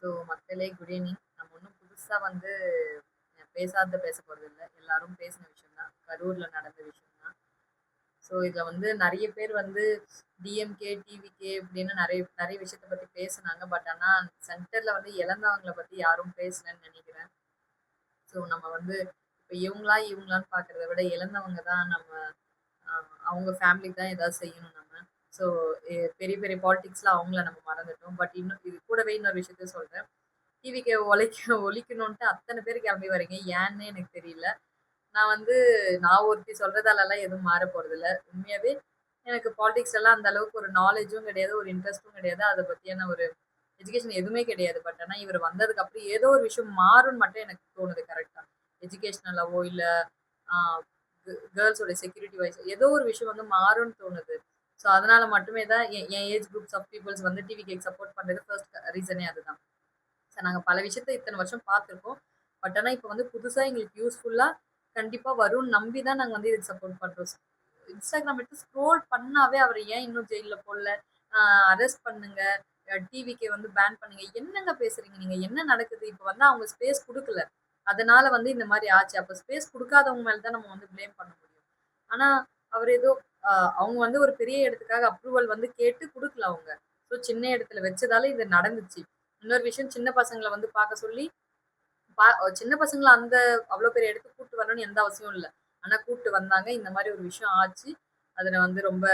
So மக்களே good evening. நம்ம ஒன்றும் புதுசா வந்து பேசாதத பேச போறதில்ல. எல்லாரும் பேசின விஷயம் தான். கரூர்ல நடந்த விஷயம் தான். ஸோ இதுல வந்து நெறைய பேர் வந்து டிஎம்கே, டிவிகே இப்படின்னு நெறைய நெறைய விஷயத்த பத்தி பேசுனாங்க. பட் ஆனா சென்டர்ல வந்து இழந்தவங்கள பத்தி யாரும் பேசலன்னு நெனைக்கிறேன். ஸோ நம்ம வந்து இப்ப இவங்களா, இவங்களான்னு பார்க்கிறத விட இழந்தவங்க தான் நம்ம அ அவங்க ஃபேமிலிக்கு தான் ஏதாவது செய்யணும் நம்ம. ஸோ பெரிய பெரிய பாலிடிக்ஸ்ல அவங்கள நம்ம மறந்துட்டோம். பட் இன்னும் இது கூடவே இன்னொரு விஷயத்த சொல்றேன். டிவிக்கு ஒழிக்கணுன்ட்டு அத்தன பேர் கிளம்பி வரீங்க. ஏன்னு எனக்கு தெரியல. நான் வந்து நான் ஒருத்தி சொல்றதாலலாம் எதுவும் மாற போறதில்ல. உண்மையாவே எனக்கு பாலிடிக்ஸ்லலாம் அந்த அளவுக்கு ஒரு நாலேட்ஜும் கிடையாது, ஒரு இன்ட்ரெஸ்ட்டும் கிடையாது. அத பத்தியான ஒரு எஜுகேஷன் எதுவுமே கிடையாது. பட் ஆனா இவரு வந்ததுக்கு அப்புறம் ஏதோ ஒரு விஷயம் மாறும்னு மட்டும் எனக்கு தோணுது கரெக்ட்டா. எஜுகேஷனலாவோ இல்ல ஆ கேர்ள்ஸோட செக்யூரிட்டி வைஸ் ஏதோ ஒரு விஷயம் வந்து மாறும்னு தோணுது. ஸோ அதனால மட்டுமே தான் என் ஏஜ் குரூப்ஸ் ஆஃப் பீப்பிள்ஸ் வந்து டிவிகேக்கு சப்போர்ட் பண்றது ஃபர்ஸ்ட் ரீசனே அதுதான். நாங்க பல விஷயத்த இத்தன வருஷம் பார்த்துருக்கோம். பட் ஆனா இப்ப வந்து புதுசா எங்களுக்கு யூஸ்ஃபுல்லா கண்டிப்பா வரும்னு நம்பி தான் நாங்க வந்து இதுக்கு சப்போர்ட் பண்றோம். Instagram எடுத்து ஸ்க்ரோல் பண்ணாவே அவர ஏன் இன்னும் ஜெயில்ல போடல? அ அரெஸ்ட் பண்ணுங்க. டிவிக்கு வந்து பேன் பண்ணுங்க. என்னங்க பேசுறீங்க நீங்க? என்ன நடக்குது? இப்ப வந்து அவங்க ஸ்பேஸ் குடுக்கல. அதனால வந்து இந்த மாரி ஆச்சு. அப்ப ஸ்பேஸ் குடுக்காதவங்க மேல தான் நம்ம வந்து ப்ளேம் பண்ண முடியும். ஆனா, அவர் ஏதோ அ அவங்க வந்து ஒரு பெரிய இடத்துக்காக அப்ரூவல் வந்து கேட்டு குடுக்கல அவங்க. ஸோ சின்ன இடத்துல வச்சதால இது நடந்துச்சு. இன்னொரு விஷயம் சின்ன பசங்கள வந்து பார்க்க சொல்லி, சின்ன பசங்கள அந்த அவ்ளோ பெரிய இடத்துக்கு கூட்டு வரணும்னு எந்த அவசியமும் இல்ல. ஆனா கூட்டு வந்தாங்க. இந்த மாரி ஒரு விஷயம் ஆச்சு. அதுல வந்து ரொம்ப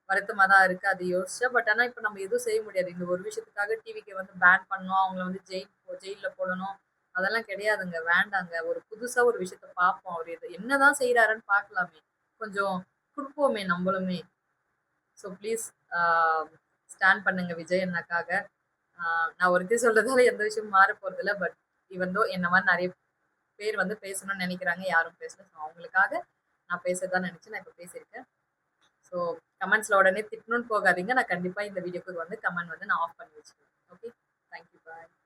வருத்தமா தான் இருக்கு. அது யோசிச்சா. பட் ஆனா இப்ப நம்ம எதுவும் செய்ய முடியாது. இந்த ஒரு விஷயத்துக்காக டிவிக்கு வந்து பேன் பண்ணணும். அவங்கள வந்து ஜெயில்ல போடணும். அதெல்லாம் கிடையாதுங்க. வேண்டாங்க. ஒரு புதுசா ஒரு விஷயத்த பார்ப்போம். அவரு என்னதான் செய்றாருன்னு பார்க்கலாமே. கொஞ்சம் குடுப்போமே நம்பளுமே. ஸோ ப்ளீஸ் ஆ ஸ்டாண்ட் பண்ணுங்க விஜய் அண்ணாக்காக. ஆ நான் ஒருத்தி சொல்றதால எந்த விஷயமும் மாற போறதில்ல. பட் ஈவன் தோ என்ன மாரி நெறைய பேர் வந்து பேசணும்னு நெனைக்கிறாங்க. யாரும் பேசல. ஸோ அவங்களுக்காக நான் பேசுறதா நெனச்சு நான் இப்ப பேசியிருக்கேன். ஸோ கமெண்ட்ஸ்ல உடனே திட்டணும்னு போகாதீங்க. நான் கண்டிப்பா இந்த வீடியோக்கு வந்து கமெண்ட் வந்து நான் ஆஃப் பண்ணி வச்சுருவேன். ஓகே. Thank you. பாய்.